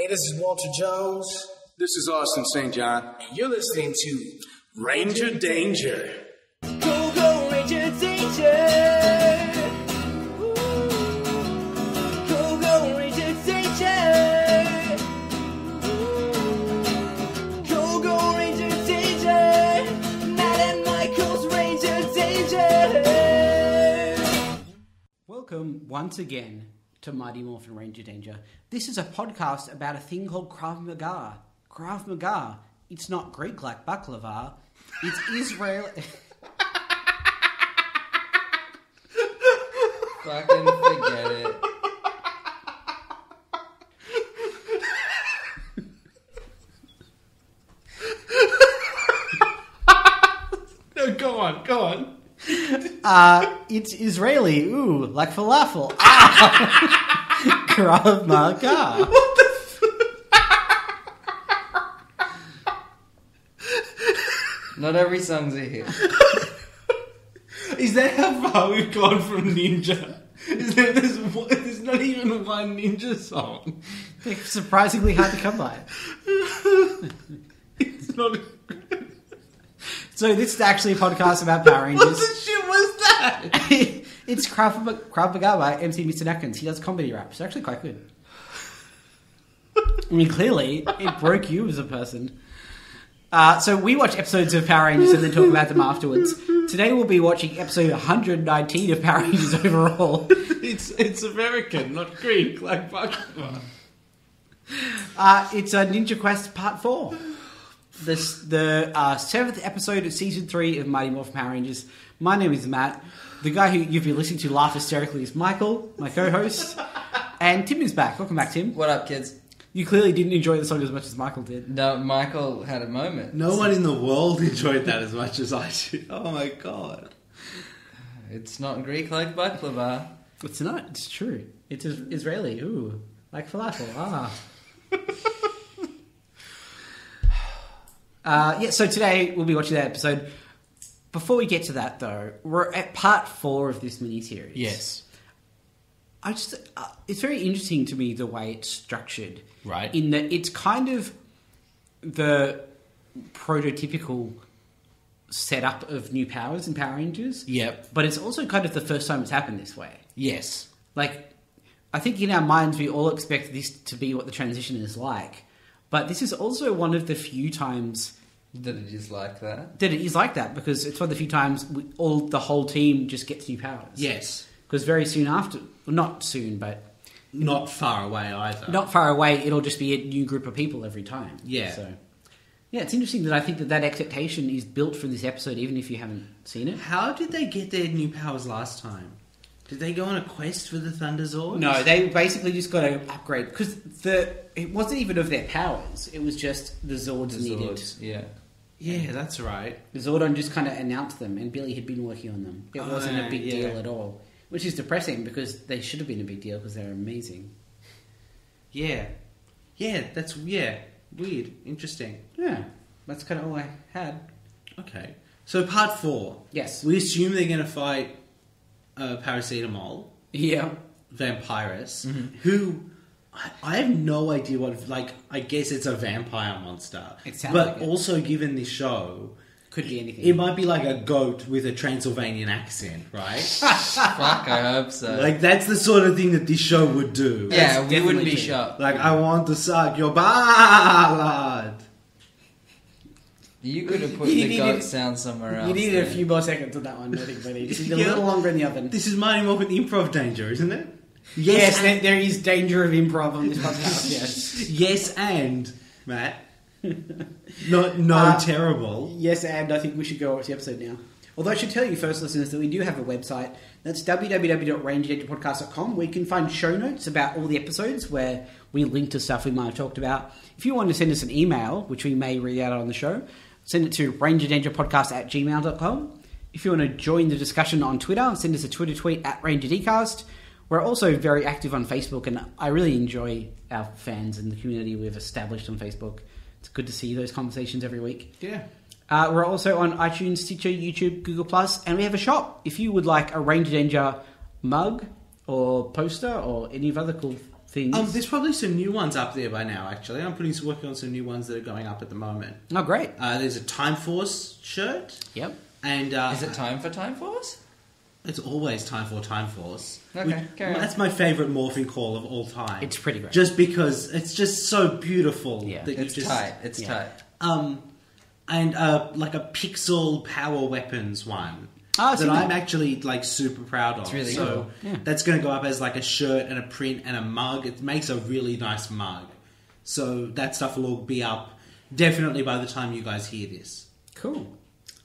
Hey, this is Walter Jones. This is Austin St. John. And you're listening to Ranger Danger. Go, go, Ranger Danger. Go, go, Ranger Danger. Go, go, Ranger Danger. Matt and Michael's Ranger Danger. Welcome once again to Mighty Morphin Ranger Danger. This is a podcast about a thing called Krav Maga. Krav Maga. It's not Greek like baklava. It's Israeli. Fucking forget it. No, go on. It's Israeli. Ooh, like falafel. Ah! Krav Maga. What the Not every song's a hit. Is that how far we've gone from ninja? There's not even one ninja song. They're surprisingly hard to come by. It's not... So this is actually a podcast about Power Rangers. What the shit was that? It's Krav Maga by MC Mr. Atkins. He does comedy rap. It's actually quite good. I mean, clearly, it broke you as a person. So we watch episodes of Power Rangers and then talk about them afterwards. Today we'll be watching episode 119 of Power Rangers overall. It's American, not Greek, like baklava. It's Ninja Quest Part 4. The 7th episode of Season 3 of Mighty Morphin Power Rangers. My name is Matt. The guy who you've been listening to laugh hysterically is Michael, my co-host. And Tim is back. Welcome back, Tim. What up, kids? You clearly didn't enjoy the song as much as Michael did. No, Michael had a moment. No one in the world enjoyed that as much as I did. Oh my god. It's not Greek like baklava. It's not. It's true. It's Israeli. Ooh, like falafel. Ah. So today we'll be watching that episode. Before we get to that, though, we're at part 4 of this miniseries. Yes. It's very interesting to me the way it's structured. Right. In that it's kind of the prototypical setup of new powers in Power Rangers. Yep. But it's also kind of the first time it's happened this way. Yes. Like, I think in our minds we all expect this to be what the transition is like. But this is also one of the few times That it is like that. that it is like that, because it's one of the few times the whole team just gets new powers. Yes. Because very soon after, well, not soon, but Not far away either. not far away, it'll just be a new group of people every time. Yeah. So, yeah, it's interesting that I think that expectation is built from this episode, even if you haven't seen it. How did they get their new powers last time? Did they go on a quest for the Thunderzord? No, they basically just got to upgrade, because it wasn't even of their powers. It was just the Zords needed. Yeah. Yeah, that's right. The Zordon just kind of announced them, and Billy had been working on them. It wasn't a big deal at all, which is depressing because they should have been a big deal because they're amazing. Yeah. That's weird. Interesting. Yeah, that's kind of all I had. Okay. So part 4. Yes. We assume they're going to fight Paracetamol, Yeah. Vampirus, who... I have no idea what... Like, I guess it's a vampire monster. It sounds but like it. also, given this show... Could be anything. It might be like a goat with a Transylvanian accent, right? Fuck, I hope so. Like, that's the sort of thing that this show would do. yeah, That's we wouldn't be definitely shocked. Like, I want to suck your ballad. You could have put You the needed- goat sound somewhere else. You needed a there. few more seconds on that one, I think, buddy. Just a Yeah. little longer in the oven. This is Mighty Morphin Improv Danger, isn't it? Yes, there is danger of improv on this podcast, yes. Yes, and, Matt. No, terrible. Yes, and I think we should go watch the episode now. Although I should tell you first, listeners, that we do have a website. That's www.rangerdangerpodcast.com, where you can find show notes about all the episodes, where we link to stuff we might have talked about. If you want to send us an email, which we may read out on the show, send it to rangerdangerpodcast@gmail.com. If you want to join the discussion on Twitter, send us a Twitter tweet @RangerDcast. We're also very active on Facebook, and I really enjoy our fans and the community we've established on Facebook. It's good to see those conversations every week. Yeah. We're also on iTunes, Stitcher, YouTube, Google+, and we have a shop. If you would like a Ranger Danger mug or poster or any of other cool things. There's probably some new ones up there by now, actually. I'm working on some new ones that are going up at the moment. Oh, great. There's a Time Force shirt. Yep. And Is it time for Time Force? it's always Time for Time Force. Okay, carry on. That's my favourite morphing call of all time. It's pretty great. Just because it's just so beautiful. Yeah. that It's you just, tight. It's yeah. tight. And like a pixel power weapons one. Oh, I've that seen I'm that. actually like super proud of. It's really so cool. Yeah. that's going to go up as like a shirt and a print and a mug. It makes a really nice mug. So that stuff will all be up definitely by the time you guys hear this. Cool.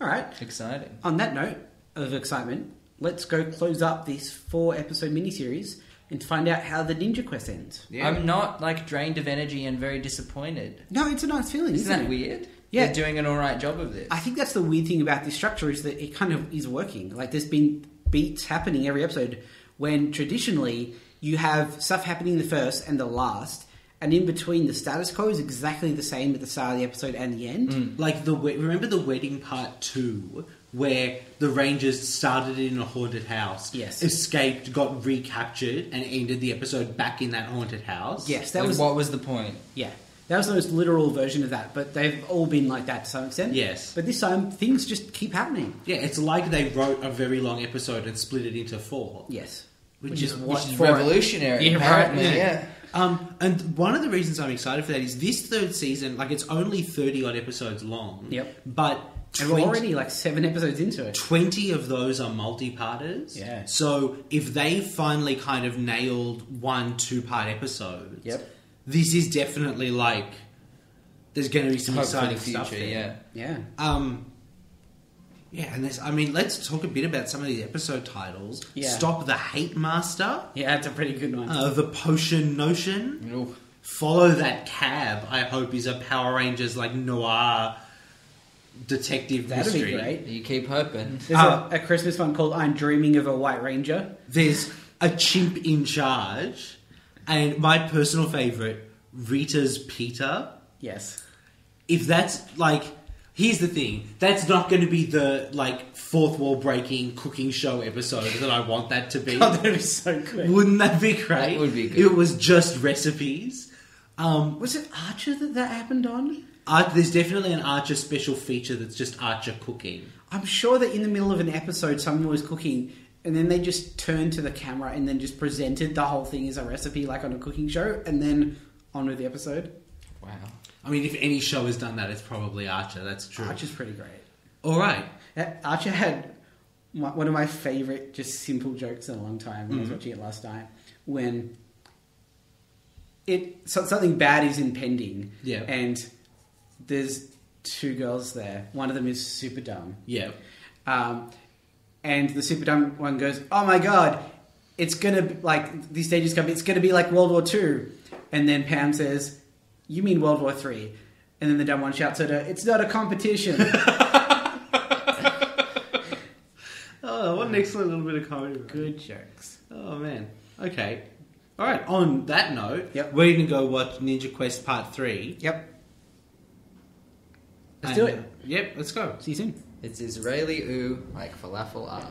All right. Exciting. On that note of excitement, let's go close up this 4-episode miniseries and find out how the Ninja Quest ends. Yeah. I'm not like drained of energy and very disappointed. No, it's a nice feeling, Isn't isn't that it? weird? Yeah. They're doing an alright job of this. I think that's the weird thing about this structure is that it kind of is working. Like there's been beats happening every episode when traditionally you have stuff happening in the first and the last, and in between the status quo is exactly the same at the start of the episode and the end. Like remember the wedding part 2 where the Rangers started in a haunted house, Yes. escaped, got recaptured, and ended the episode back in that haunted house? Yes, that Like, was what was the point? yeah. That was the most literal version of that, but they've all been like that to some extent. Yes. But this time things just keep happening. Yeah, it's like they wrote a very long episode and split it into 4. Yes. Which is what Which is for- revolutionary, Yeah, apparently. right, Yeah. And one of the reasons I'm excited for that is this third season, like it's only 30 odd episodes long. Yep. But And we're already like 7 episodes into it. 20 of those are multi-parters. Yeah. So if they finally kind of nailed 1-2-part episodes, Yep. this is definitely like there's going to be some Hope for the exciting future, stuff there. yeah. Yeah. Yeah, and this, I mean, let's talk a bit about some of these episode titles. Yeah. Stop the Hate Master, Yeah, that's a pretty good one. The Potion Notion, Ooh. Follow That Cab, I hope is a Power Rangers like noir detective That'd mystery. be great. You keep hoping. There's a Christmas one called I'm Dreaming of a White Ranger. There's a Chimp in Charge, and my personal favourite, Rita's Peter. Yes. If that's like, here's the thing, that's not going to be the like fourth wall breaking cooking show episode that I want that to be. Oh, that'd be so good. Wouldn't that be great? That would be good. If it was just recipes. Was it Archer that happened on? There's definitely an Archer special feature that's just Archer cooking. I'm sure that in the middle of an episode someone was cooking and then they just turned to the camera and then just presented the whole thing as a recipe like on a cooking show and then on with the episode. Wow. I mean, if any show has done that, it's probably Archer. That's true. Archer's pretty great. All right. Archer had one of my favourite just simple jokes in a long time when I was watching it last night when something bad is impending Yeah. and there's 2 girls there. One of them is super dumb. Yeah. And the super dumb one goes, "Oh my god, it's gonna be like these stages come. It's gonna be like World War II." And then Pam says, "You mean World War III?" And then the dumb one shouts at her, "It's not a competition." Oh, what an excellent little bit of comedy. Good jokes. Oh, man. Okay. All right. On that note, Yep. we're going to go watch Ninja Quest Part 3. Yep. Let's do it. Yep, let's go. See you soon. It's Israeli ooh, like falafel ah.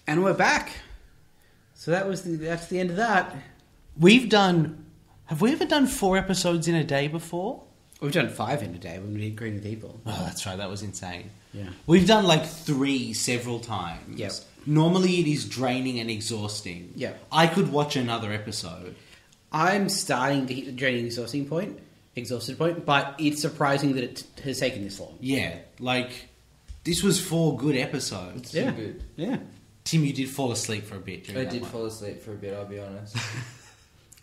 And we're back. So that's the end of that. Have we ever done 4 episodes in a day before? We've done 5 in a day when we did Green with People. Oh, that's right. That was insane. Yeah. We've done like 3 several times. Yep. Normally it is draining and exhausting. Yep. I could watch another episode. I'm starting to hit the draining exhausted point, but it's surprising that it has taken this long. Yeah. Like, this was 4 good episodes. Yeah. Good. Yeah. Tim, you did fall asleep for a bit during I that did one. fall asleep for a bit, I'll be honest.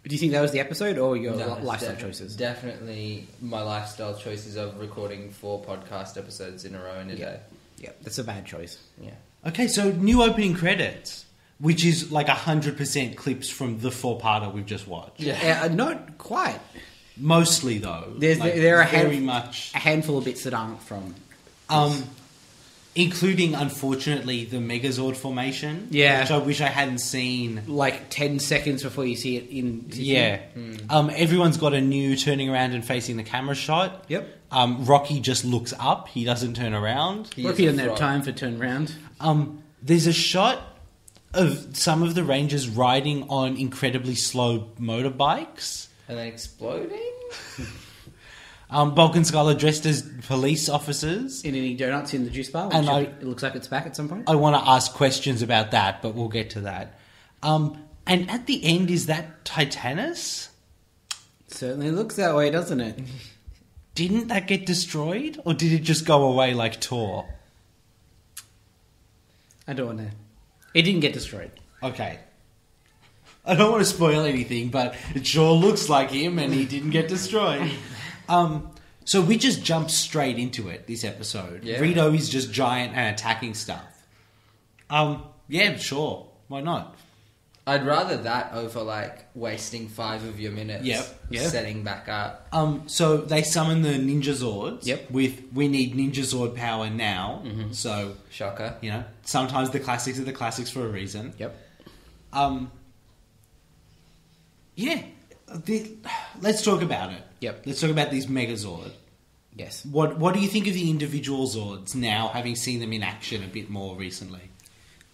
Do you think that was the episode or your No, it's lifestyle choices? Definitely my lifestyle choices of recording 4 podcast episodes in a row in a day. Yeah, that's a bad choice. Yeah. Okay, so new opening credits, which is like 100% clips from the 4-parter we've just watched. Yeah. Not quite. Mostly, though. There are very much... a handful of bits that aren't from. Including, unfortunately, the Megazord formation. Yeah. Which I wish I hadn't seen. Like 10 seconds before you see it in. Yeah. Everyone's got a new turning around and facing the camera shot. Yep. Rocky just looks up. He doesn't turn around. He Rocky is a didn't have frog. time for turn round. There's a shot of some of the Rangers riding on incredibly slow motorbikes. And then exploding? Bulk and Skull are dressed as police officers. In any donuts in the juice bar, which And it looks like it's back at some point. I want to ask questions about that, but we'll get to that. And at the end, is that Titanus? Certainly looks that way, doesn't it? Didn't that get destroyed? Or did it just go away like Tor? I don't want to. It didn't get destroyed. Okay. I don't want to spoil anything, but it sure looks like him and he didn't get destroyed. So we just jumped straight into it this episode. Yeah. Rito is just giant and attacking stuff. Yeah, sure. Why not? I'd rather that over, like, wasting 5 of your minutes Yep. Yeah. setting back up. So they summon the Ninja Zords. Yep. With, we need Ninja Zord power now. So, Shocker. you know, sometimes the classics are the classics for a reason. Yep. Yeah. Let's talk about it. Yep. Let's talk about these Megazord. Yes. What do you think of the individual Zords now, having seen them in action a bit more recently?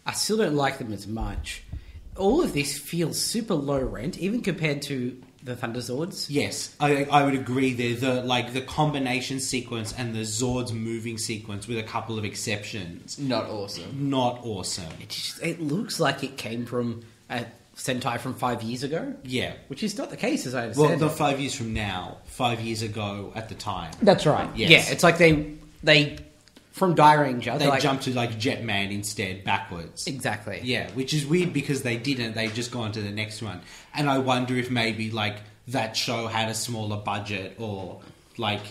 I still don't like them as much. All of this feels super low rent, even compared to the Thunderzords. Yes, I would agree there. The combination sequence and the Zords moving sequence, with a couple of exceptions, Not awesome. not awesome. It looks like it came from a Sentai from 5 years ago. Yeah. Which is not the case, as I Well, understand. not 5 years from now. 5 years ago at the time. That's right. Yes. Yeah, it's like they from Die Ranger, They like, jumped to like Jetman instead, backwards. exactly. Yeah, which is weird because they didn't. They just gone to the next one. And I wonder if maybe like that show had a smaller budget or like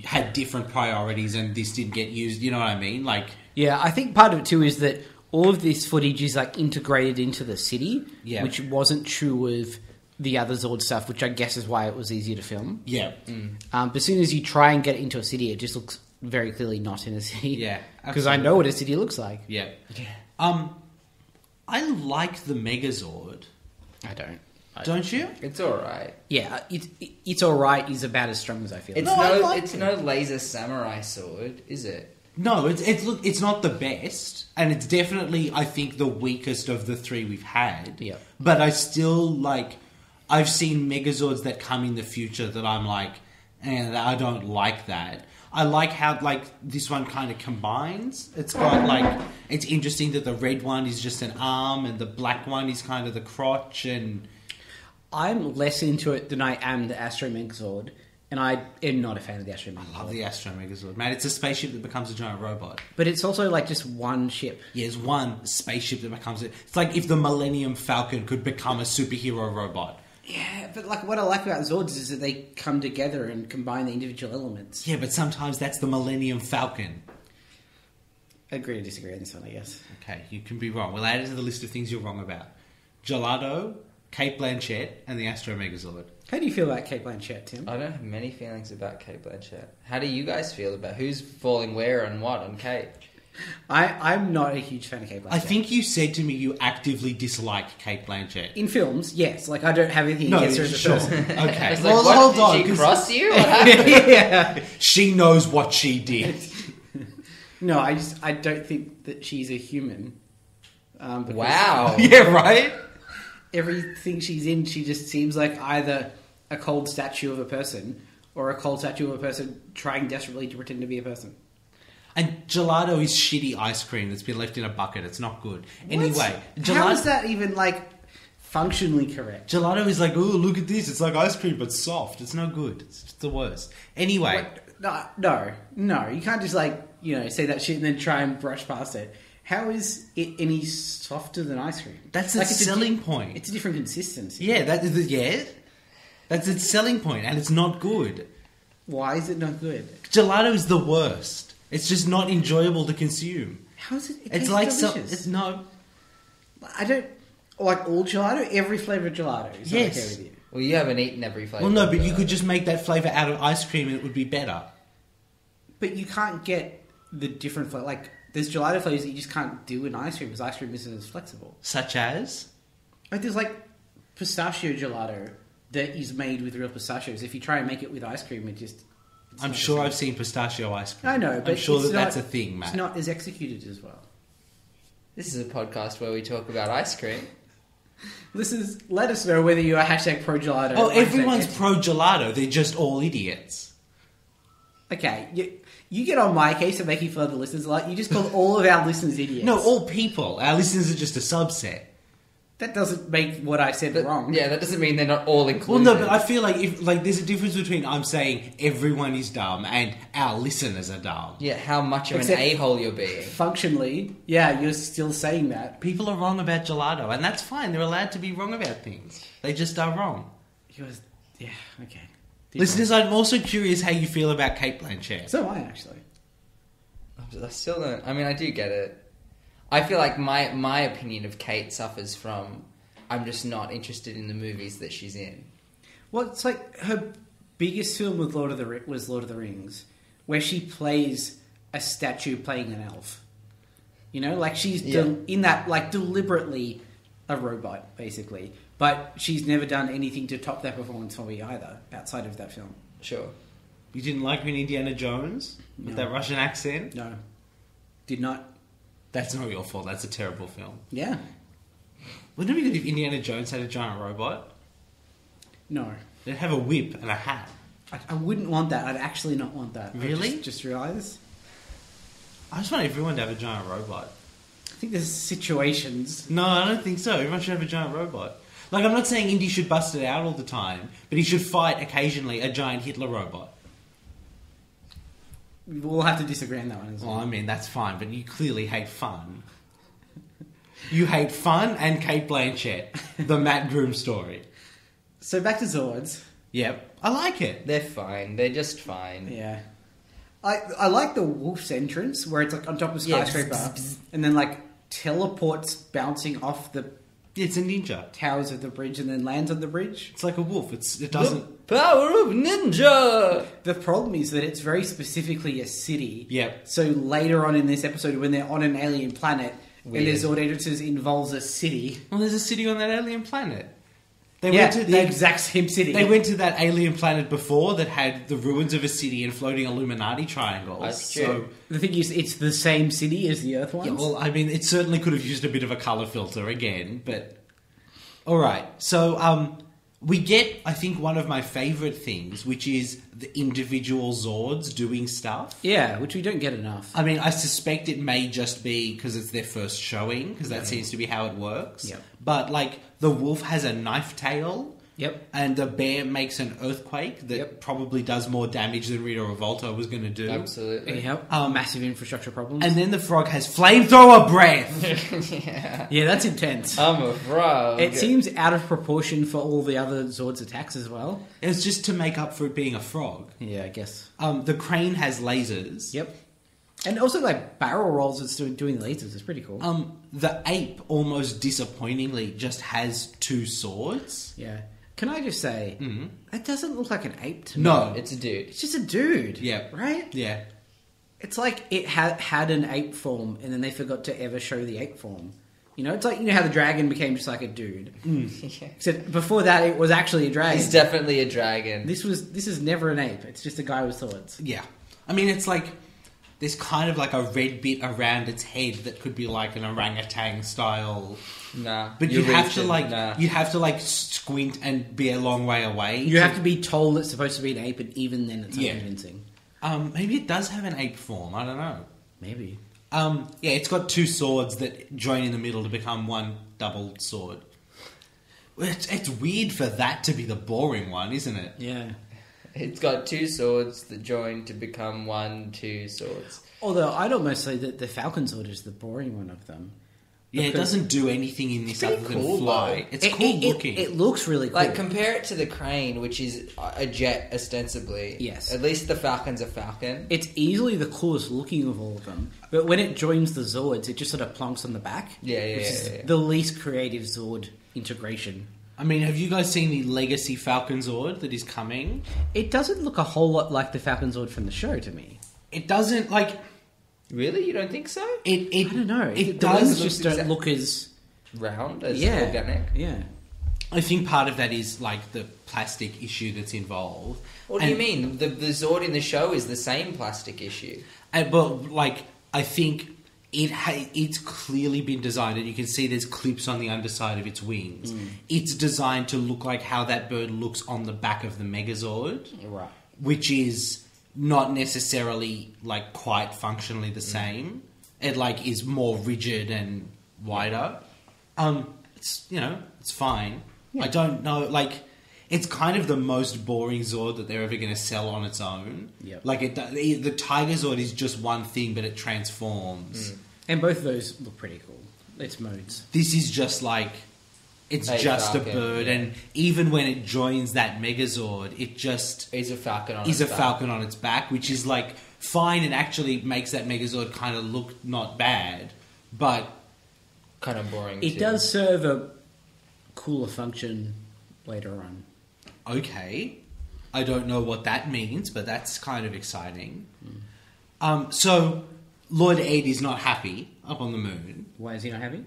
had different priorities and this didn't get used. You know what I mean? Like, Yeah, I think part of it too is that all of this footage is like integrated into the city, Yeah. which wasn't true of the other Zord stuff, which I guess is why it was easier to film. yeah. But as soon as you try and get it into a city, it just looks very clearly not in a city. Yeah, Because I know what a city looks like. Yeah. I like the Megazord. I don't. Don't you? It's alright. Yeah, it's alright is about as strong as I feel. It's No, I no, like it's it. no laser samurai sword, is it? No, it's not the best, and it's definitely, I think, the weakest of the three we've had. Yeah. But I still like. I've seen Megazords that come in the future that I'm like, I don't like that. I like how like this one kind of combines. It's got like, it's interesting that the red one is just an arm and the black one is kind of the crotch, and I'm less into it than I am the Astro Megazord, and I am not a fan of the Astro Megazord. I love the Astro Megazord. Man, it's a spaceship that becomes a giant robot. But it's also like just one ship. Yeah, there's one spaceship that becomes it. It's like if the Millennium Falcon could become a superhero robot. Yeah, but like what I like about Zords is that they come together and combine the individual elements. Yeah, but sometimes that's the Millennium Falcon. Agree to disagree on this one, I guess. Okay, you can be wrong. We'll add it to the list of things you're wrong about. Gelato, Kate Blanchett, and the Astro Megazord. How do you feel about Kate Blanchett, Tim? I don't have many feelings about Kate Blanchett. How do you guys feel about who's falling where and what on Kate? I'm not a huge fan of Kate Blanchett. I think you said to me you actively dislike Kate Blanchett. in films, yes. Like I don't have anything against her as a sure. person. Okay, It's well, like, what, hold did on. she 'cause cross you? What happened? Yeah. She knows what she did. No, I don't think that she's a human. Because Wow. Yeah, right? everything she's in, she just seems like either a cold statue of a person or a cold statue of a person trying desperately to pretend to be a person. And gelato is shitty ice cream that's been left in a bucket. It's not good. Anyway, How is that even like functionally correct? Gelato is like, oh, look at this. It's like ice cream, but soft. It's no good. It's just the worst. Anyway, No. You can't just say that shit and then try and brush past it. How is it any softer than ice cream? that's the Like, it's a selling di- point. It's a different consistency. Yeah, that's its selling point, and it's not good. Why is it not good? Gelato is the worst. It's just not enjoyable to consume. How is it? It It's tastes like delicious. no. I don't like all gelato. Every flavor of gelato. Is Yes. okay with you. Well, you haven't eaten every flavour. Well, no, but of you the- could just make that flavor out of ice cream, and it would be better. But you can't get the different flavor. Like there's gelato flavors that you just can't do in ice cream because ice cream isn't as flexible. Such as Like there's like pistachio gelato that is made with real pistachios. If you try and make it with ice cream, it just I'm sure I've seen pistachio ice cream. I know, but I'm sure it's that's not- a thing, Matt. It's not as executed as well. This is a podcast where we talk about ice cream. Let us know whether you are hashtag pro gelato. Oh, or everyone's hashtag- pro gelato. They're just all idiots. Okay, you get on my case of making fun of the listeners a lot. You just call all of our listeners idiots. No, all people. Our listeners are just a subset. That doesn't make what I said wrong. Yeah, that doesn't mean they're not all Well, included. no, but I feel like there's a difference between I'm saying everyone is dumb and our listeners are dumb. Yeah, how much of Except- an a-hole you're being. Functionally, yeah, you're still saying that. People are wrong about gelato, and that's fine. They're allowed to be wrong about things. They just are wrong. Yeah, okay. Listeners, I'm also curious how you feel about Kate Blanchett. So am I, actually. I still don't... I mean, I do get it. I feel like my opinion of Kate suffers from... I'm just not interested in the movies that she's in. Well, it's like her biggest film with was Lord of the Rings, where she plays a statue playing an elf. You know, like she's in that, like, deliberately a robot, basically. But she's never done anything to top that performance for me either, outside of that film. Sure. You didn't like her in Indiana Jones? With No. that Russian accent? No. Did not. That's not your fault. That's a terrible film. Yeah. Wouldn't it be good if Indiana Jones had a giant robot? No. They'd have a whip and a hat. I wouldn't want that. I'd actually not want that. Really? I just realised. I just want everyone to have a giant robot. I think there's situations. No, I don't think so. Everyone should have a giant robot. Like, I'm not saying Indy should bust it out all the time, but he should fight occasionally a giant Hitler robot. We'll have to disagree on that one as well. Well, I mean, that's fine, but you clearly hate fun. You hate fun and Kate Blanchett, the Matt Groom story. So back to Zords. Yep, I like it. They're fine. They're just fine. Yeah. I like the wolf's entrance, where it's like on top of a Yeah, skyscraper, bzz, bzz. and then like teleports bouncing off the It's a ninja. towers of the bridge and then lands on the bridge. It's like a wolf. It doesn't. The power of ninja! The problem is that it's very specifically a city. Yep. So later on in this episode, when they're on an alien planet, Weird. and their Zord entrances involves a city. Well, there's a city on that alien planet. They Yeah, went to the exact same city. They went to that alien planet before that had the ruins of a city and floating Illuminati triangles. That's So, true. The thing is, it's the same city as the Earth ones. yeah, well, I mean, it certainly could have used a bit of a color filter again, but all right. So, we get, I think, one of my favorite things, which is the individual Zords doing stuff. Yeah, which we don't get enough. I mean, I suspect it may just be because it's their first showing, because that seems to be how it works. Yep. But, like, the wolf has a knife tail. Yep. And the bear makes an earthquake that probably does more damage than Rita Revolta was going to do. Absolutely. Yep. Massive infrastructure problems. And then the frog has flamethrower breath. yeah, that's intense. I'm a frog. It seems out of proportion for all the other Zord's attacks as well. It's just to make up for it being a frog. Yeah, I guess. The crane has lasers. Yep. And also, like, barrel rolls that's doing lasers is pretty cool. The ape, almost disappointingly, just has two swords. Yeah. Can I just say, that doesn't look like an ape to me. No. It's a dude. It's just a dude. Yeah. Right? Yeah. It's like it had an ape form, and then they forgot to ever show the ape form. You know, it's like, you know how the dragon became just like a dude. Yeah. Except before that, it was actually a dragon. He's definitely a dragon. This is never an ape. It's just a guy with swords. Yeah. I mean, it's like... There's kind of like a red bit around its head that could be like an orangutan style... Nah. But you're you have to reaching. like Nah. you have to like squint and be a long way away. You have to be told it's supposed to be an ape, and even then it's Yeah. unconvincing. Maybe it does have an ape form. I don't know. Maybe. Yeah, it's got two swords that join in the middle to become one double sword. It's weird for that to be the boring one, isn't it? Yeah. It's got two swords that join to become two swords. Although I'd almost say that the Falcon sword is the boring one of them. Yeah, it Because- doesn't do anything in this Pretty other cool, than fly. though. It's cool looking. It looks really cool. Like, compare it to the crane, which is a jet, ostensibly. Yes. At least the falcon's a falcon. It's easily the coolest looking of all of them. But when it joins the Zords, it just sort of plonks on the back. Yeah, which is yeah. the least creative Zord integration. I mean, have you guys seen the Legacy Falcon Zord that is coming? It doesn't look a whole lot like the Falcon Zord from the show to me. It doesn't like Really? You don't think so? it. I don't know. It the wings does. just don't look as... Round as Yeah. organic? Yeah. I think part of that is like the plastic issue that's involved. What do you mean? The Zord in the show is the same plastic issue. But like, I think it's clearly been designed, and you can see there's clips on the underside of its wings. It's designed to look like how that bird looks on the back of the Megazord, Right. which is not necessarily like quite functionally the same. It like is more rigid and wider. It's it's fine. Yeah. I don't know, like, it's kind of the most boring Zord that they're ever going to sell on its own. Yep. Like, the Tiger Zord is just one thing, but it transforms. And both of those look pretty cool. It's modes. This is just like, it's A just falcon, a bird, yeah. and even when it joins that Megazord, it just Is a falcon on is its a back. falcon on its back, which is like fine and actually makes that Megazord kind of look not bad, but Kind of boring. It too. does serve a cooler function later on. okay. I don't know what that means, but that's kind of exciting. So Lord Ed is not happy up on the moon. Why is he not happy?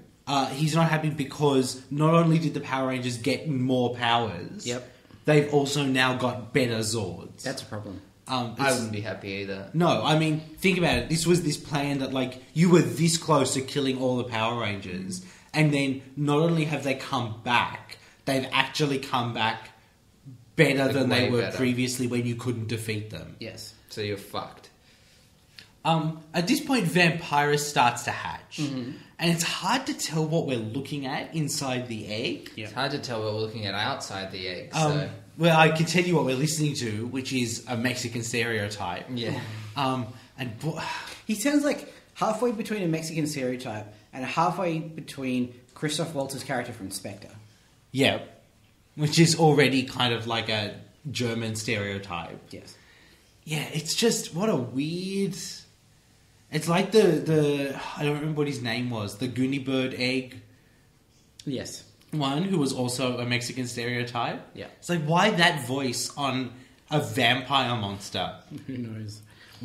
He's not happy because not only did the Power Rangers get more powers, Yep. they've also now got better Zords. That's a problem. I It's- wouldn't be happy either. No, I mean, think about it. This was this plan that, like, you were this close to killing all the Power Rangers, and then not only have they come back, they've actually come back better Like, than they way were better. previously when you couldn't defeat them. Yes. So you're fucked. At this point, Vampirus starts to hatch, Mm-hmm. and it's hard to tell what we're looking at inside the egg. Yeah. It's hard to tell what we're looking at outside the egg. Well, I can tell you what we're listening to, which is a Mexican stereotype. Yeah. He sounds like halfway between a Mexican stereotype and halfway between Christoph Waltz's character from Spectre. Yeah, which is already kind of like a German stereotype. Yes. Yeah, it's just what a weird. It's like the I don't remember what his name was, the Goonie Bird egg Yes. one, who was also a Mexican stereotype. Yeah. It's like, why that voice on a vampire monster? Who knows?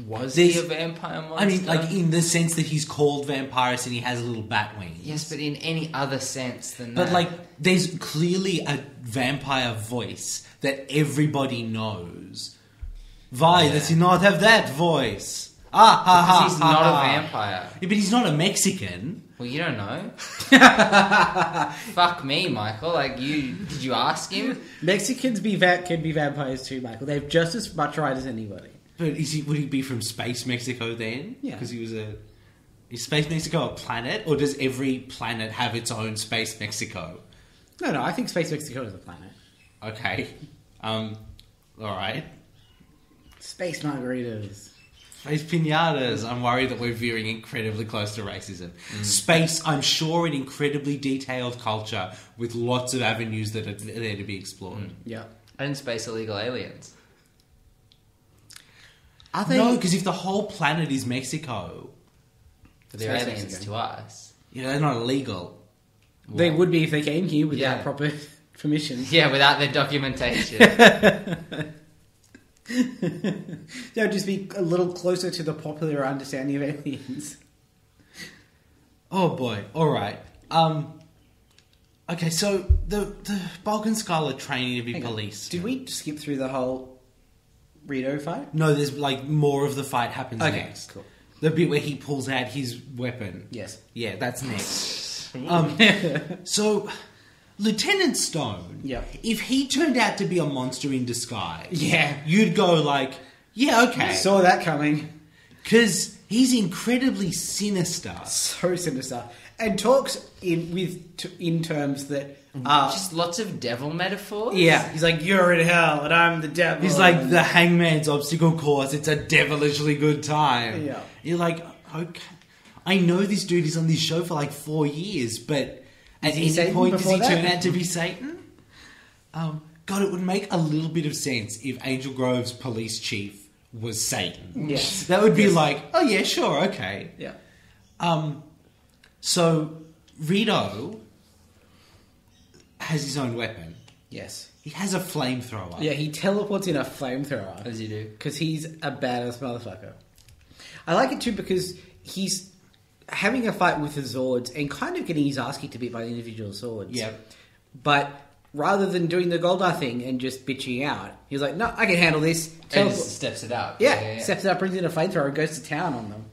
Was There's- he a vampire monster? I mean, like in the sense that he's called Vampirus and he has little bat wings. Yes, but in any other sense than But that. like, there's clearly a vampire voice that everybody knows. Why does he not have that voice? Because he's not a vampire. Yeah, but he's not a Mexican. Well, you don't know. Fuck me, Michael. Like, did you ask him? Mexicans can be vampires too, Michael. They have just as much right as anybody. But would he be from Space Mexico then? Yeah. Because is Space Mexico a planet, or does every planet have its own Space Mexico? No, I think Space Mexico is a planet. Okay. All right. Space margaritas. Space pinatas. I'm worried that we're veering incredibly close to racism. Space, I'm sure, an incredibly detailed culture with lots of avenues that are there to be explored. Yeah. And space illegal aliens. Are they? No, because if the whole planet is Mexico, But they're Space aliens Mexico. to us. they're not illegal. They would be if they came here without Yeah. proper permission. Yeah, without their documentation. They'll just be a little closer to the popular understanding of aliens. Oh boy! All right. Okay, so the Bulk and Skull are training to be Hang on. police. Did we skip through the whole Rito fight? No, there's like more of the fight happens Okay, next. cool. The bit where he pulls out his weapon. Yes. Yeah, that's next. So, Lieutenant Stone, Yeah. if he turned out to be a monster in disguise, Yeah. you'd go like, yeah, okay. Saw that coming. Because he's incredibly sinister. So sinister. And talks in terms that are... Just lots of devil metaphors. yeah, he's like, you're in hell and I'm the devil. He's like the hangman's obstacle course. It's a devilishly good time. Yeah. You're like, okay. I know this dude is on this show for like 4 years, but at he any Satan point does before he that? turn out to be Satan? God, it would make a little bit of sense if Angel Grove's police chief was Satan. Yes. That would be like, oh yeah, sure, okay. Yeah. So Rito has his own weapon. Yes. He has a flamethrower. Yeah, he teleports in a flamethrower. As you do. Because he's a badass motherfucker. I like it too because he's having a fight with the Zords and kind of getting his ass kicked a bit by the individual Zords. Yeah. But rather than doing the Goldar thing and just bitching out, he's like, no, I can handle this. And just steps it up. Yeah, steps it up, brings in a flamethrower, and goes to town on them.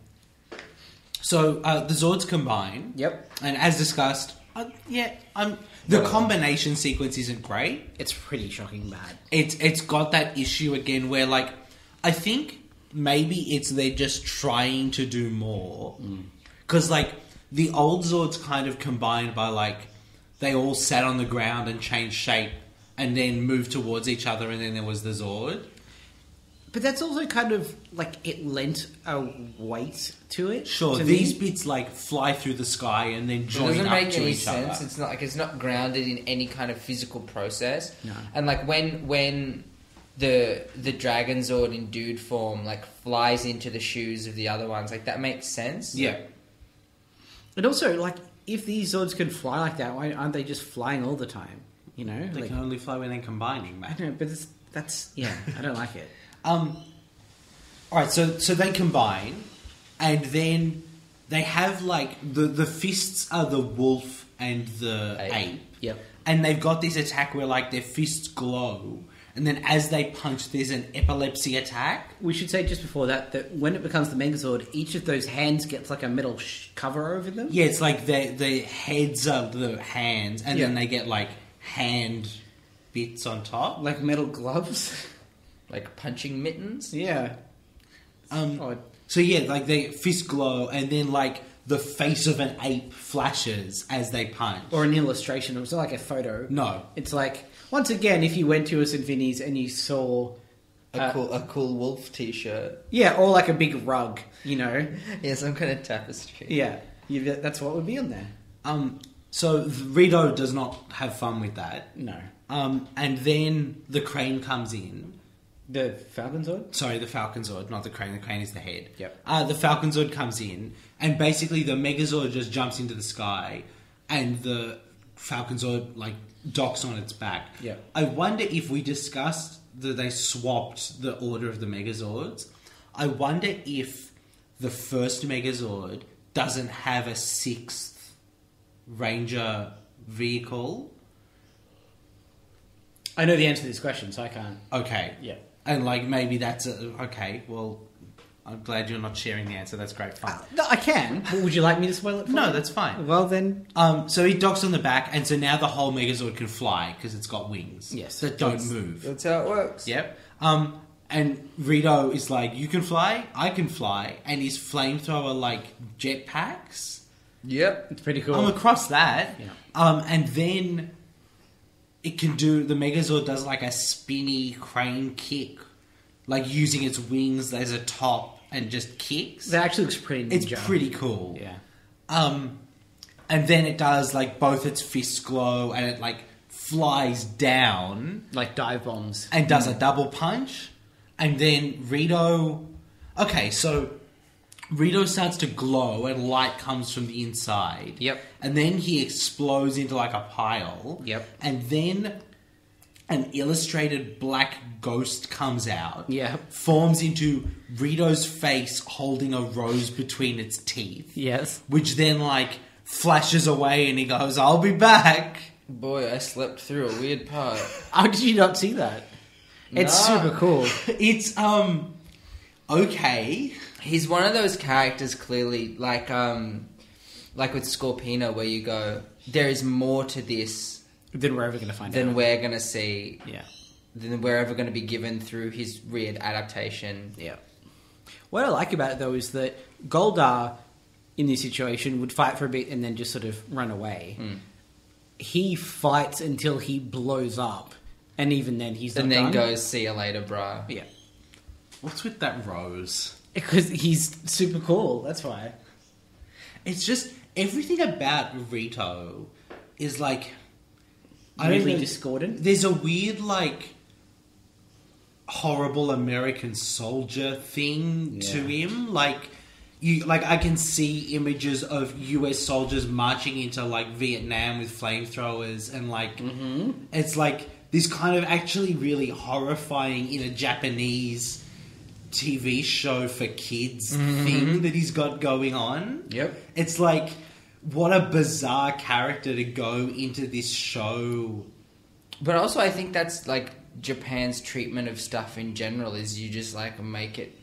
So the Zords combine. Yep. And as discussed, the combination sequence isn't great. It's pretty shocking bad. It's got that issue again where, like, I think maybe it's they're just trying to do more. Because, like, the old Zords kind of combined by, like, they all sat on the ground and changed shape and then moved towards each other, and then there was the Zord. But that's also kind of, like, it lent a weight to it. Sure, to these me. bits, like, fly through the sky and then It join doesn't up make to any each sense. other. It's not like it's not grounded in any kind of physical process. No. And like when the Dragon Zord in dude form like flies into the shoes of the other ones, like that makes sense. Yeah. And also, like, if these Zords can fly like that, why aren't they just flying all the time? You know? They Like, can only fly when they're combining, I man. don't know, but that's yeah, I don't like it. Alright, so they combine, and then they have, like, the fists are the wolf and the ape. Yep. And they've got this attack where, like, their fists glow, and then as they punch, there's an epilepsy attack. We should say just before that when it becomes the Megazord, each of those hands gets like a metal cover over them. Yeah, it's like the heads are the hands, and then they get, like, hand bits on top. Like metal gloves. Like punching mittens. Yeah. Odd. So yeah, like they fist glow, and then like the face of an ape flashes as they punch. Or an illustration. It's not like a photo. No. It's like, once again, if you went to a St. Vinny's and you saw... A cool wolf t-shirt. Yeah, or like a big rug, you know? Yeah, some kind of tapestry. Yeah. That's what would be on there. So Rito does not have fun with that. No. And then the crane comes in. The Falcon Zord? Sorry, the Falcon Zord, not the crane. The crane is the head. Yep. The Falcon Zord comes in, and basically the Megazord just jumps into the sky, and the Falcon Zord, like, docks on its back. Yep. I wonder if we discussed that they swapped the order of the Megazords. I wonder if the first Megazord doesn't have a sixth Ranger vehicle. I know the answer to this question, so I can't... Okay. Yeah. And, like, maybe that's... okay, well, I'm glad you're not sharing the answer. That's great fun. No, I can. But would you like me to spoil it for you? No, that's fine. Well, then... So he docks on the back, and so now the whole Megazord can fly, because it's got wings. Yes. That don't move. That's how it works. Yep. And Rito is like, you can fly, I can fly, and his flamethrower, like, jetpacks. Yep. It's pretty cool. I'm across that. Yeah. And then it can do... The Megazord does, like, a spinny crane kick. Like, using its wings as a top and just kicks. That actually looks pretty ninja. It's pretty cool. Yeah. And then it does, like, both its fists glow, and it, like, flies down. Like dive bombs. And does a double punch. And then Rito... Okay, so Rito starts to glow, and light comes from the inside. Yep. And then he explodes into, like, a pile. Yep. And then an illustrated black ghost comes out. Yeah. Forms into Rito's face holding a rose between its teeth. Yes. Which then, like, flashes away, and he goes, I'll be back. Boy, I slept through a weird part. How did you not see that? It's Nah. super cool. It's, okay. He's one of those characters, clearly, like with Scorpina, where you go, there is more to this Then we're ever going to find than out. we're going to see, Yeah. than we're ever going to be given through his weird adaptation. Yeah. What I like about it, though, is that Goldar, in this situation, would fight for a bit and then just sort of run away. He fights until he blows up, and even then he's not And then done. goes, see you later, bruh. Yeah. What's with that rose? Because he's super cool, that's why. It's just, everything about Rito is, like... Really discordant. There's a weird, like, horrible American soldier thing to him. Like, I can see images of US soldiers marching into, like, Vietnam with flamethrowers, and, like, it's like this kind of actually really horrifying in a Japanese TV show for kids thing that he's got going on. Yep. It's like, what a bizarre character to go into this show But also, I think that's like Japan's treatment of stuff in general is you just like make it.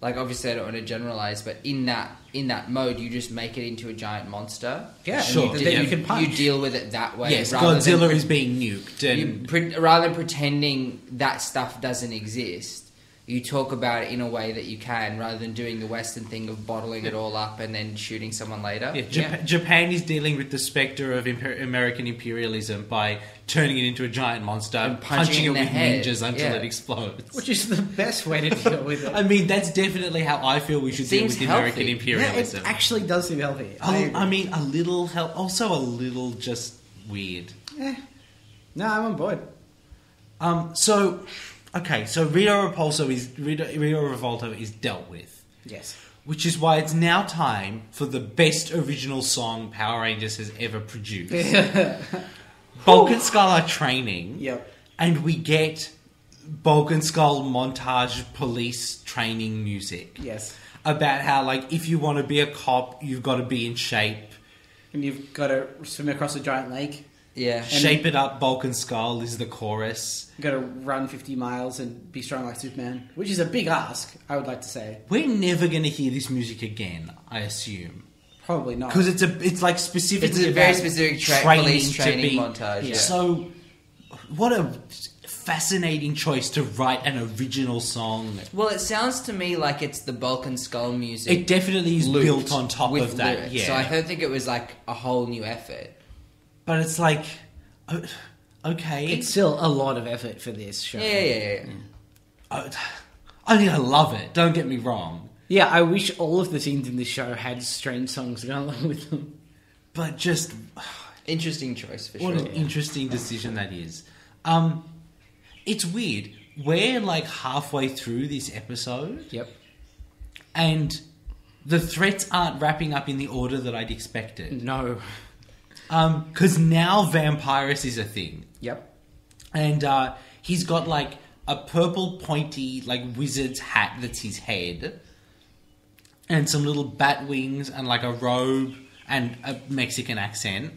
Like obviously, I don't want to generalize, but in that mode, you just make it into a giant monster. Yeah, Sure. and then you can punch. You deal with it that way. Yes, rather Godzilla than, is being nuked. And rather than pretending that stuff doesn't exist. You talk about it in a way that you can, rather than doing the Western thing of bottling it all up and then shooting someone later. yeah, Japan is dealing with the spectre of American imperialism by turning it into a giant monster and punching it in the with head. ninjas until Yeah. it explodes. Which is the best way to deal with it. I mean, that's definitely how I feel we should deal Seems with American healthy. Yeah, imperialism. it actually does seem healthy. I mean, a little help, also a little just weird. No, I'm on board. So Rio Revolto is dealt with, Yes. which is why it's now time for the best original song Power Rangers has ever produced. Bulk and Skull are training, Yep. and we get Bulk and Skull montage police training music Yes. about how, like, if you want to be a cop, you've got to be in shape. And you've got to swim across a giant lake. Yeah. Shape it up, Bulk and Skull is the chorus. You've got to run 50 miles and be strong like Superman. Which is a big ask, I would like to say. We're never going to hear this music again, I assume. Probably not. Because it's like specifically It's a very about specific police to training be- montage. Yeah. So, what a fascinating choice to write an original song. Well, it sounds to me like it's the Bulk and Skull music. It definitely is looped built on top with of that. lyrics. Yeah, So I don't think it was like a whole new effort. but it's like, okay. It's still a lot of effort for this show. Yeah. I mean, I love it. Don't get me wrong, Yeah, I wish all of the scenes in this show had strange songs going along with them. but just Interesting choice for what sure. an interesting decision that is. It's weird. We're like halfway through this episode. Yep. And the threats aren't wrapping up in the order that I'd expected. No. Because now Vampirus is a thing. Yep. And he's got like a purple pointy like wizard's hat that's his head. And some little bat wings and like a robe and a Mexican accent.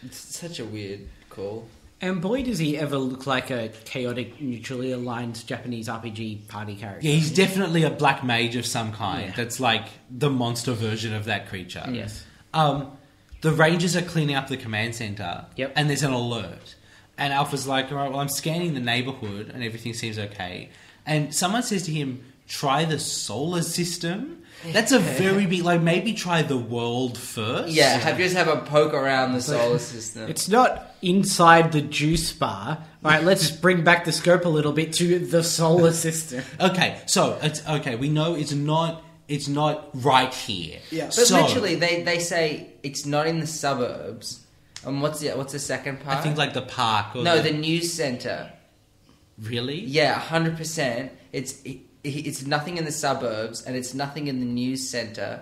It's such a weird call. And boy, does he ever look like a chaotic, neutrally aligned Japanese RPG party character. Yeah, he's definitely a black mage of some kind. Yeah. That's like the monster version of that creature. Yes. The Rangers are cleaning up the command center. Yep. And there's an alert. And Alpha's like, all right, well, I'm scanning the neighborhood and everything seems okay. And someone says to him, try the solar system. That's a very big, like, maybe try the world first. Yeah, just have a poke around the solar system. It's not inside the juice bar. All right, let's bring back the scope a little bit to the solar system. Okay, so it's okay. We know it's not right here. Yeah. But so, literally, they say it's not in the suburbs. And what's the second part? I think like the park or the news center. really? Yeah, 100%. It's nothing in the suburbs and it's nothing in the news center.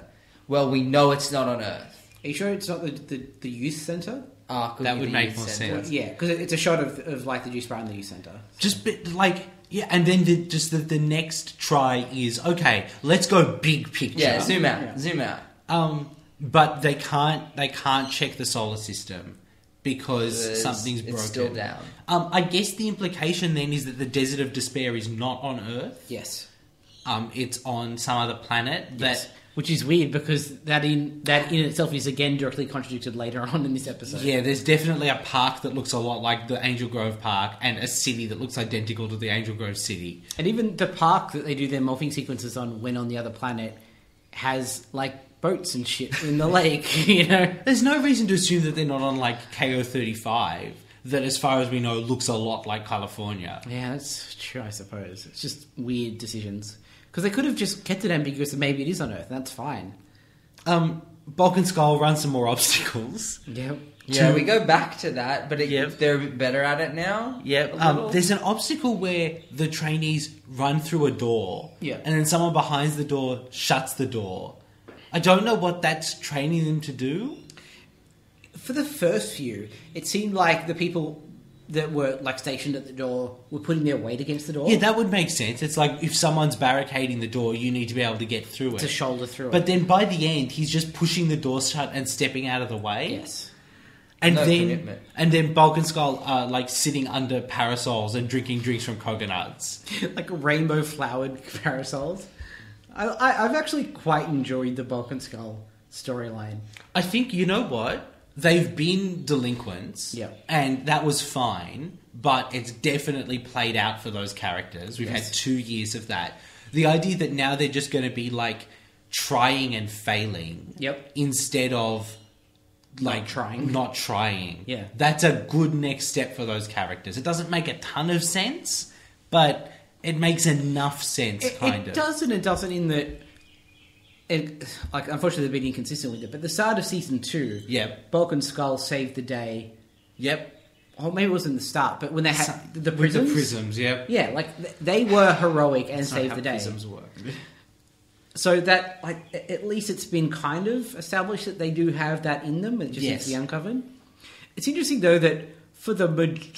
Well, we know it's not on Earth. Are you sure it's not the youth centre? Could That be would the make youth more center. sense. Yeah, because it's a shot of like the juice bar in the youth centre. Just like yeah, and then the next try is okay. Let's go big picture. Yeah, zoom out. Yeah. Zoom out. But they can't check the solar system because something's broken. It's still down. I guess the implication then is that the Desert of Despair is not on Earth. Yes. It's on some other planet. Yes. Which is weird because that in itself is again directly contradicted later on in this episode. Yeah, there's definitely a park that looks a lot like the Angel Grove Park and a city that looks identical to the Angel Grove city. And even the park that they do their morphing sequences on when on the other planet has like boats and shit in the lake, you know? There's no reason to assume that they're not on like KO35 that as far as we know looks a lot like California. Yeah, that's true, I suppose. It's just weird decisions. Because they could have just kept it ambiguous and maybe it is on Earth, and that's fine. Bulk and Skull run some more obstacles. Yep. Yeah, we go back to that, but Yep. they're a bit better at it now. Yeah, A little. there's an obstacle where the trainees run through a door, Yeah. and then someone behind the door shuts the door. I don't know what that's training them to do. For the first few, it seemed like the people that were like stationed at the door were putting their weight against the door Yeah, that would make sense. It's like if someone's barricading the door, you need to be able to get through it. to shoulder through But it. then by the end, he's just pushing the door shut and stepping out of the way. Yes. And No then commitment. and then Bulk and Skull are like sitting under parasols and drinking drinks from coconuts. Like rainbow flowered parasols. I've actually quite enjoyed the Bulk and Skull storyline. I think, you know what? They've been delinquents, Yeah. and that was fine, but it's definitely played out for those characters. We've Yes. had 2 years of that. The idea that now they're just going to be like trying and failing Yep. instead of like not trying. Yeah. That's a good next step for those characters. It doesn't make a ton of sense, but it makes enough sense, kind It of. does and it doesn't in that... like, unfortunately, they've been inconsistent with it. But the start of season 2, Yep. Bulk and Skull saved the day. Yep. Oh, maybe it wasn't the start, but when they had the With prisms. the prisms, yep. Yeah, like they were heroic and That's not saved how the day. prisms work. So that, like, at least it's been kind of established that they do have that in them. It just needs to be Yes. uncovered. It's interesting though that for the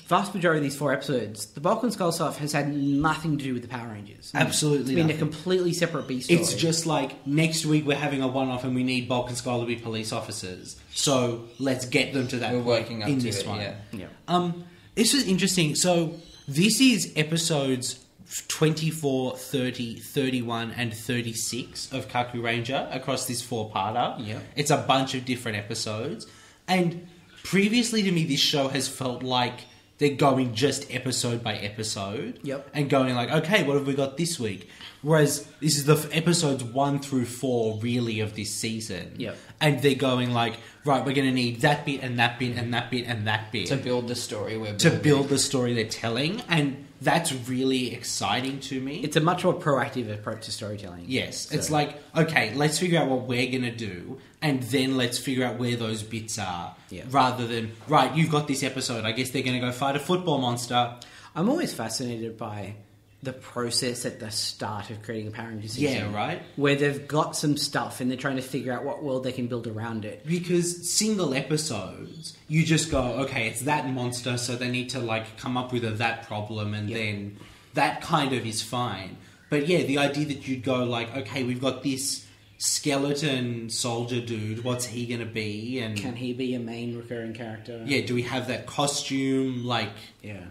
vast majority of these 4 episodes, the Bulk and Skull stuff has had nothing to do with the Power Rangers. Absolutely It's been nothing. a completely separate B story. It's just like, next week we're having a one-off and we need Bulk and Skull to be police officers. So let's get them to that We're point working up in to this it, one. Yeah. This is interesting. So this is episodes 24, 30, 31 and 36 of Kaku Ranger across this 4-parter. Yeah. It's a bunch of different episodes. And previously to me, this show has felt like they're going just episode by episode. Yep. And going like, okay, what have we got this week? Whereas this is the episodes 1 through 4 really of this season. Yep. And they're going like, right, we're going to need that bit and that bit and that bit and that bit. To build the story we're To building. build the story they're telling. And that's really exciting to me. It's a much more proactive approach to storytelling. Yes, So- it's like, okay, let's figure out what we're going to do, and then let's figure out where those bits are, Yeah. rather than, right, you've got this episode, I guess they're going to go fight a football monster. I'm always fascinated by the process at the start of creating a Power Rangers season. Yeah, right? Where they've got some stuff and they're trying to figure out what world they can build around it. Because single episodes, you just go, okay, it's that monster, so they need to, like, come up with that problem, and then that kind of is fine. But yeah, the idea that you'd go, like, okay, we've got this skeleton soldier dude, what's he going to be? And Can he be a main recurring character? yeah, do we have that costume? Like, Yeah.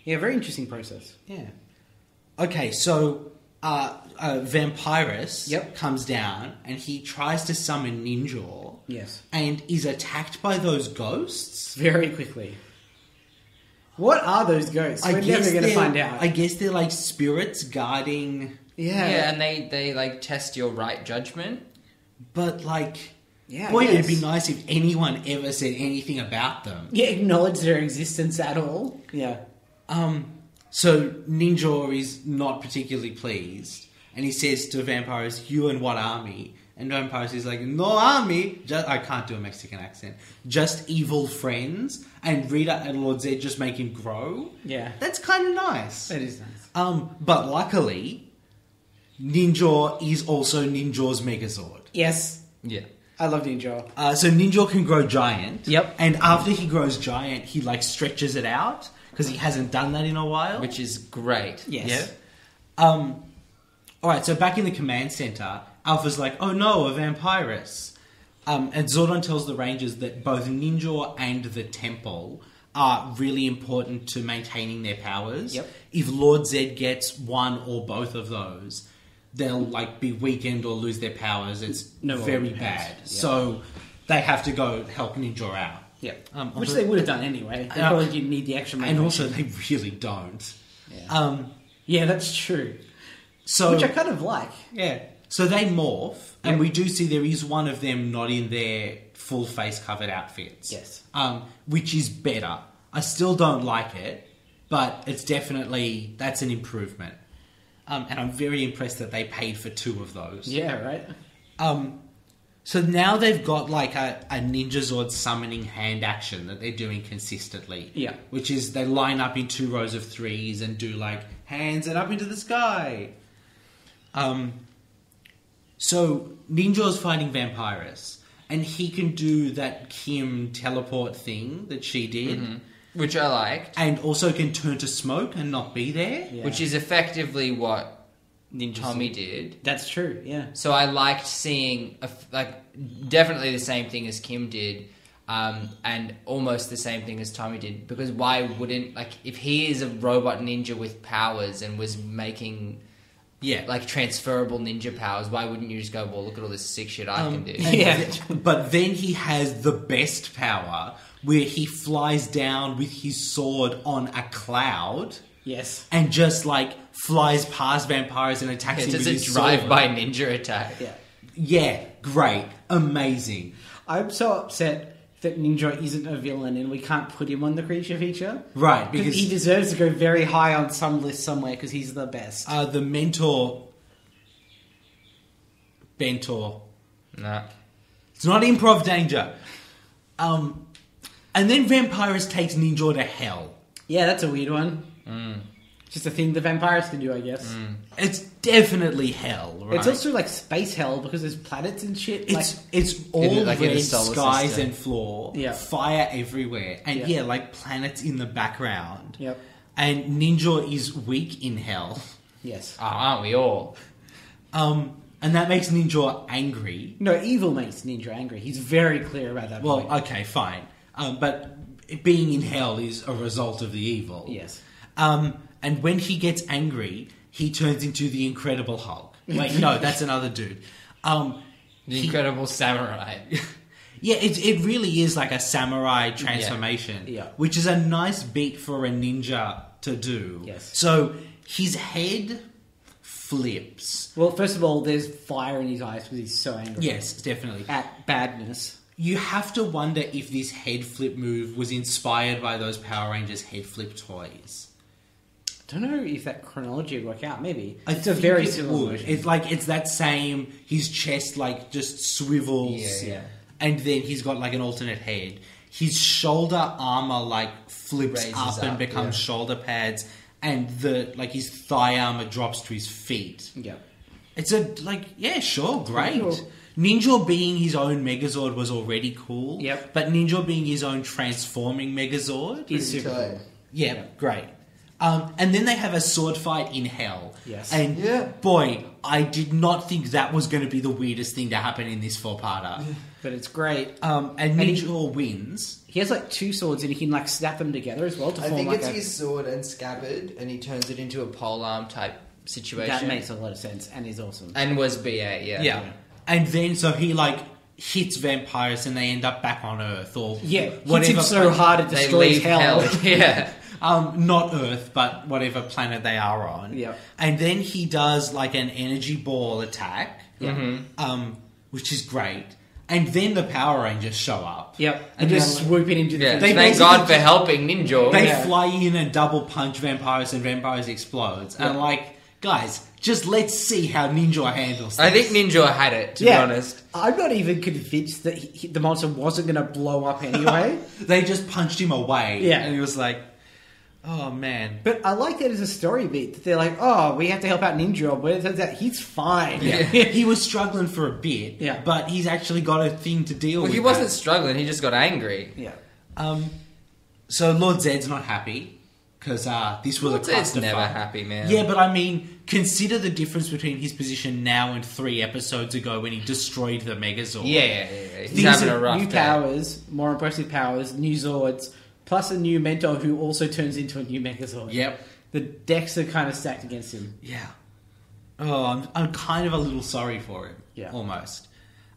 Yeah, very interesting process. yeah. Okay, so Vampirus Yep. comes down and he tries to summon Ninja Yes. and is attacked by those ghosts. Very quickly. What are those ghosts? We're never going to they're- find out. I guess they're like spirits guarding, Yeah, and they like test your right judgment. but like, Yeah, boy, I it'd be guess. nice if anyone ever said anything about them. Yeah, acknowledge their existence at all. Yeah. So Ninja is not particularly pleased, and he says to Vampirus, "You and what army?" And Vampirus is like, "No army. I can't do a Mexican accent. Just evil friends." And Rita and Lord Zed just make him grow. Yeah. That's kind of nice. That is nice. But luckily, Ninja is also Ninja's Megazord. Yes. Yeah. I love Ninja. So Ninja can grow giant. Yep. And after he grows giant, he like stretches it out because he hasn't done that in a while. Which is great. Yes. Yeah. Alright, so back in the command center, Alpha's like, oh no, a Vampirus. And Zordon tells the Rangers that both Ninja and the Temple are really important to maintaining their powers. Yep. If Lord Zed gets one or both of those, they'll like be weakened or lose their powers. It's No more very powers. bad. Yep. So they have to go help Ninja out. Yeah. Which Also- they would have done anyway. They Yeah. probably didn't need the extra And motivation. also, they really don't. Yeah. Yeah, that's true. So Which I kind of like. yeah. So they morph, and Yep. we do see there is one of them not in their full face covered outfits. Yes. Which is better. I still don't like it, but it's definitely that's an improvement. And I'm very impressed that they paid for 2 of those. Yeah, right? So now they've got like a Ninja Zord summoning hand action that they're doing consistently. Yeah. Which is they line up in 2 rows of 3s and do like hands and up into the sky. So Ninja's fighting Vampirus, and he can do that Kim teleport thing that she did, Which I liked. and also can turn to smoke and not be there. Yeah. Which is effectively what Ninja Tommy Zord. did. That's true, yeah. So I liked seeing, definitely the same thing as Kim did. and almost the same thing as Tommy did. Because why wouldn't, like, if he is a robot ninja with powers and was making like transferable ninja powers, why wouldn't you just go, well, look at all this sick shit I can do? But then he has the best power where he flies down with his sword on a cloud. Yes. And just like flies past vampires and attacks him with his sword. drive-by ninja attack. Yeah, great. Amazing. I'm so upset that Ninja isn't a villain and we can't put him on the creature feature. Right, Because he deserves to go very high on some list somewhere because he's the best. the mentor... Bentor. Nah. It's not improv danger. And then Vampirus takes Ninja to hell. Yeah, that's a weird one. Just a thing the vampires can do, I guess. It's definitely hell, right? It's also like space hell because there's planets and shit. It's all in the red solar skies system. and floor, Yeah. fire everywhere, and Yeah. like planets in the background. Yep. And Ninja is weak in hell. Yes. Oh, aren't we all? And that makes Ninja angry. No, evil makes Ninja angry. He's very clear about that Well, point. okay, fine. But being in hell is a result of the evil. Yes. And when he gets angry, he turns into the Incredible Hulk. Wait, no, that's another dude. The Incredible Samurai. Yeah, it really is like a samurai transformation, Yeah. which is a nice beat for a ninja to do. Yes. So his head flips. Well, first of all, there's fire in his eyes because he's so angry. Yes, definitely. At badness. You have to wonder if this head flip move was inspired by those Power Rangers head flip toys. Don't know if that chronology would work out. Maybe it's a think very it similar would. version. It's like it's that same. His chest like just swivels, Yeah. and then he's got like an alternate head. His shoulder armor like flips Raises up and up, becomes yeah. shoulder pads, and the like his thigh armor drops to his feet. Yeah. It's a like yeah, sure, great. Cool. Ninja being his own Megazord was already cool. Yep. But Ninja being his own transforming Megazord Is super tight. cool. yeah, great. And then they have a sword fight in hell. Yes. And Yeah. boy, I did not think that was going to be the weirdest thing to happen in this four-parter. But it's great. And Ninja wins. He has like two swords and he can like snap them together as well to I form think like it's a... his sword and scabbard, and he turns it into To a polearm type situation. That makes a lot of sense and is awesome. And was BA, yeah. And then so he like hits Vampirus and they end up back on Earth or Yeah, hits whatever. him so hard it They destroys leave hell. hell. Yeah. Not Earth, but whatever planet they are on. Yep. And then he does like an energy ball attack, which is great. And then the Power Rangers show up. Yep. And And just they're- swooping into the... Yeah. They Thank basically God for helping Ninja. They Yeah. fly in and double punch Vampirus and Vampirus explodes. And I'm like, guys, just let's see how Ninja handles this. I think Ninja had it, to be honest. I'm not even convinced that the monster wasn't going to blow up anyway. They just punched him away. Yeah. And he was like, oh man. But I like that as a story beat. That they're like, oh, we have to help out Ninja, but it turns out he's fine. Yeah. He was struggling for a bit, Yeah. but he's actually got a thing to deal Well, with. he wasn't that. struggling, he just got angry. Yeah. So Lord Zed's not happy because this was Lord a Zed's clusterfuck. never happy, man. Yeah, but I mean, consider the difference between his position now and 3 episodes ago when he destroyed the Megazord. Yeah. He's These having are a rough New day. powers, more impressive powers, new Zords, plus a new mentor who also turns into a new Megazord. Yep. The decks are kind of stacked against him. Yeah. Oh, I'm kind of a little sorry for him. Yeah. Almost.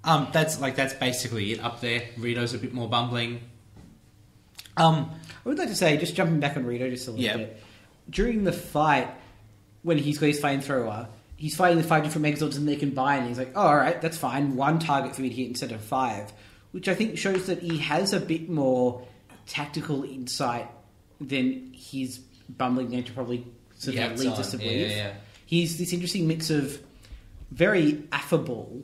That's basically it up there. Rito's a bit more bumbling. I would like to say, just jumping back on Rito just a little Yeah. bit. During the fight, when he's got his flamethrower, he's fighting the 5 different Megazords and they combine. And he's like, oh, alright, that's fine. 1 target for me to hit instead of 5. Which I think shows that he has a bit more tactical insight than his bumbling nature probably sort of leads us to believe. Yeah. He's this interesting mix of very affable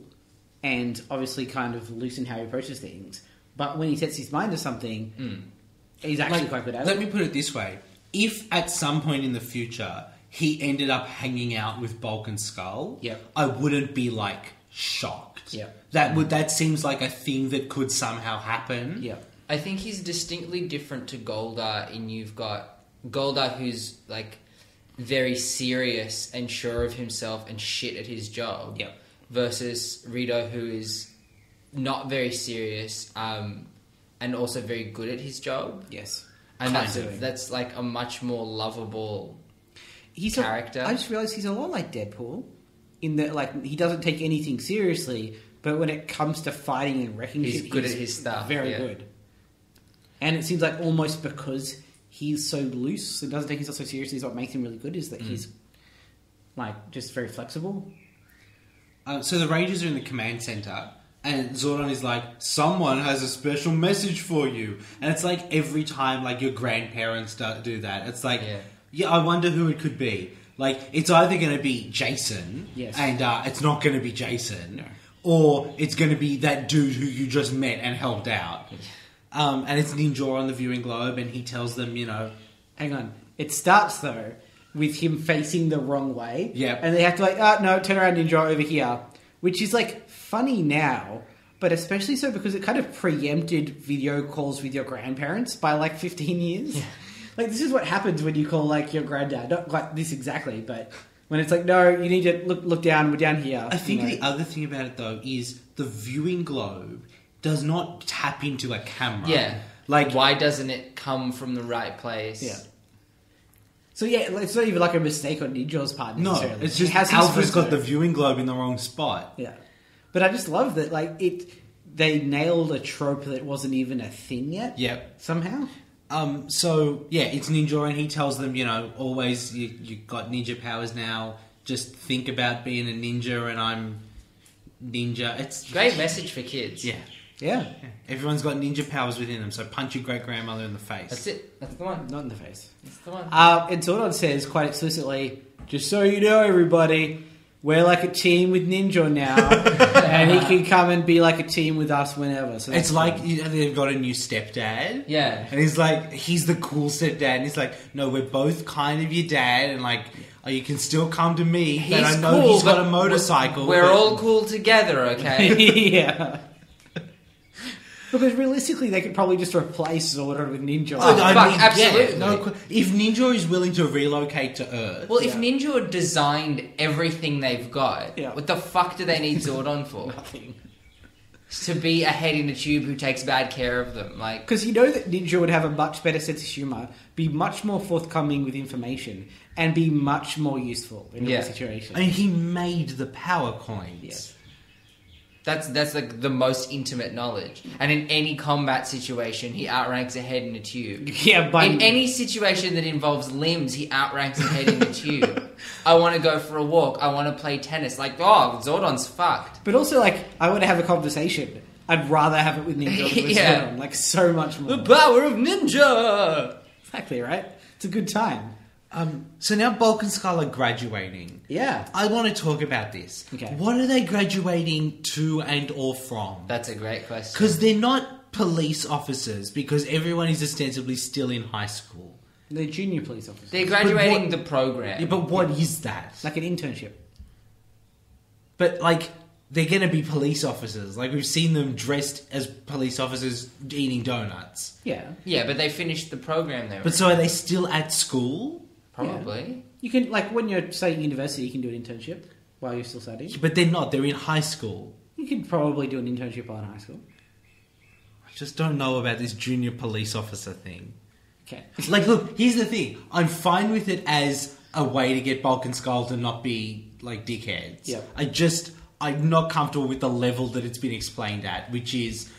and obviously kind of loose in how he approaches things. But when he sets his mind to something, he's actually quite good at Let it. me put it this way. If at some point in the future he ended up hanging out with Bulk and Skull, Yep. I wouldn't be like shocked. Yep. That seems like a thing that could somehow happen. Yeah. I think he's distinctly different to Goldar in you've got Goldar who's like very serious and sure of himself and shit at his job. Yep. Versus Rito who is not very serious, and also very good at his job. Yes. And Kind of. that's like a much more lovable He's character. I just realised he's a lot like Deadpool in that, like, he doesn't take anything seriously, but when it comes to fighting and wrecking He's shit, good at his stuff, Very yeah. good. And it seems like almost because he's so loose and doesn't take himself so seriously is what makes him really good, is that he's, like, just very flexible. So the Rangers are in the command center, and Zordon is like, someone has a special message for you. And it's like every time, like, your grandparents do that, it's like, yeah, I wonder who it could be. Like, it's either going to be Jason, and it's not going to be Jason, or it's going to be that dude who you just met and helped out. And it's Ninja on the viewing globe, and he tells them, you know... Hang on. It starts, though, with him facing the wrong way. Yeah. And they have to, like, no, turn around, Ninja, over here. Which is, like, funny now, but especially so because it kind of preempted video calls with your grandparents by, like, 15 years. Yeah. Like, this is what happens when you call, like, your granddad. Not like this exactly, but when it's like, no, you need to look down, we're down here. I think the other thing about it, though, is the viewing globe does not tap into a camera. Yeah. Like, why doesn't it come from the right place? Yeah. So, yeah, it's not even like a mistake on Ninja's part no, necessarily. it's just Alpha's Alpha's got the viewing globe in the wrong spot. Yeah. But I just love that, like, they nailed a trope that wasn't even a thing yet. Yep. Somehow. So, yeah, it's Ninja, and he tells them, you know, always, you got ninja powers now, just think about being a ninja, and I'm ninja. It's Great message for kids. Yeah. Yeah. Everyone's got ninja powers within them, so punch your great-grandmother in the face. That's it. That's the one. Not in the face. That's the one. And Zordon says quite explicitly, just so you know, everybody, we're like a team with Ninja now, and he can come and be like a team with us whenever. So It's like, you know, they've got a new stepdad. Yeah. And he's like, he's the cool stepdad. And he's like, no, we're both kind of your dad. And like, you can still come to me. He's but I know cool, he's got but a motorcycle. We're but- all cool together, okay? yeah. Because realistically, they could probably just replace Zordon with Ninja. Absolutely. If Ninja is willing to relocate to Earth. Well, if Ninja designed everything they've got, what the fuck do they need Zordon for? Nothing. To be a head in a tube who takes bad care of them, like. Because you know that Ninja would have a much better sense of humour, be much more forthcoming with information, and be much more useful in every situation. I mean, he made the power coins. Yes. That's like the most intimate knowledge. And in any combat situation, he outranks a head in a tube. Yeah, in any situation that involves limbs, he outranks a head in a tube. I want to go for a walk. I want to play tennis. Like, oh, Zordon's fucked. But also, like, I want to have a conversation. I'd rather have it with Ninja than with Zordon. Like, so much more. The power of Ninja! Exactly, right? It's a good time. So now Bulk and Skull are graduating. Yeah. I want to talk about this. Okay. What are they graduating to and or from? That's a great question. Because they're not police officers, because everyone is ostensibly still in high school. They're junior police officers. They're graduating the program. Yeah, but what is that? Like an internship. But, like, they're going to be police officers. Like, we've seen them dressed as police officers eating donuts. Yeah. Yeah, but they finished the program there. But so are they still at school? Probably. You can, like, when you're studying university, you can do an internship while you're still studying. But they're not. They're in high school. You could probably do an internship while in high school. I just don't know about this junior police officer thing. Okay. Like, look, here's the thing. I'm fine with it as a way to get Bulk and Skull to not be, like, dickheads. Yep. I'm not comfortable with the level that it's been explained at, which is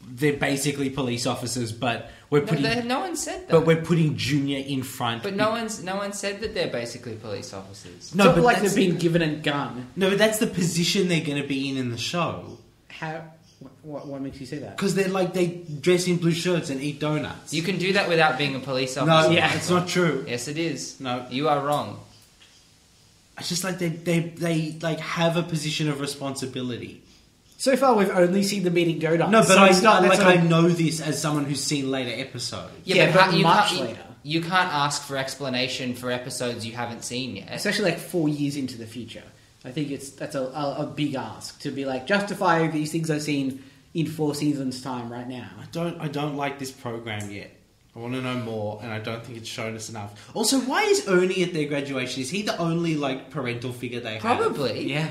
they're basically police officers, but we're putting... No one said that. But we're putting junior in front. But no one said that they're basically police officers. No, It's not but like that's- they've been given a gun. No, but that's the position they're going to be in the show. How? What makes you say that? Because they dress in blue shirts and eat donuts. You can do that without being a police officer. No, it's not true. Yes, it is. No. You are wrong. It's just like they like have a position of responsibility. So far, we've only seen them eating donuts. No, but so it's not, I know this as someone who's seen later episodes. Yeah, but much you, later. You can't ask for explanation for episodes you haven't seen yet. Especially like 4 years into the future. I think that's a big ask to be like, justify these things I've seen in 4 seasons' time right now. I don't like this program yet. I want to know more, and I don't think it's shown us enough. Also, why is Ernie at their graduation? Is he the only like parental figure they have? Probably. Yeah.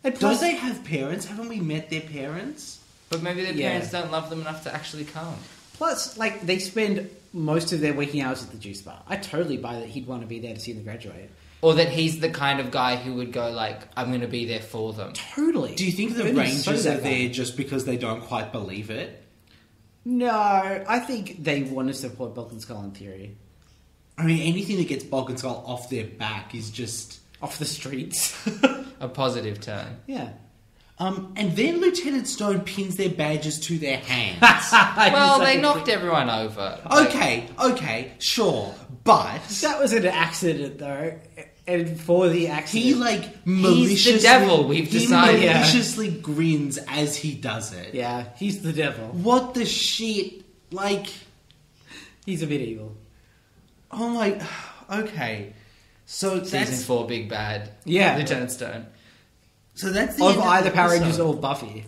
And Don't plus, they have parents? Haven't we met their parents? But maybe their Yeah. parents don't love them enough to actually come. Plus, like, they spend most of their waking hours at the juice bar. I totally buy that he'd want to be there to see them graduate. Or that he's the kind of guy who would go like, I'm going to be there for them. Totally. Do you think the Only Rangers so are that there guy. just because they don't quite believe it? No, I think they want to support Bulk and Skull in theory. I mean, anything that gets Bulk and Skull off their back is just... Off the streets. A positive turn. Yeah. And then Lieutenant Stone pins their badges to their hands. Well, they knocked everyone over. Okay, sure. But That was an accident, though. And for the accident... he, like, maliciously... He's the devil, we've decided. He maliciously grins as he does it. Yeah, he's the devil. What the shit? Like... He's a bit evil. Oh my... Okay. So Season that's... 4 Big Bad. Yeah. Lieutenant Stone. So that's the Of end of either the Power episode. Rangers or Buffy.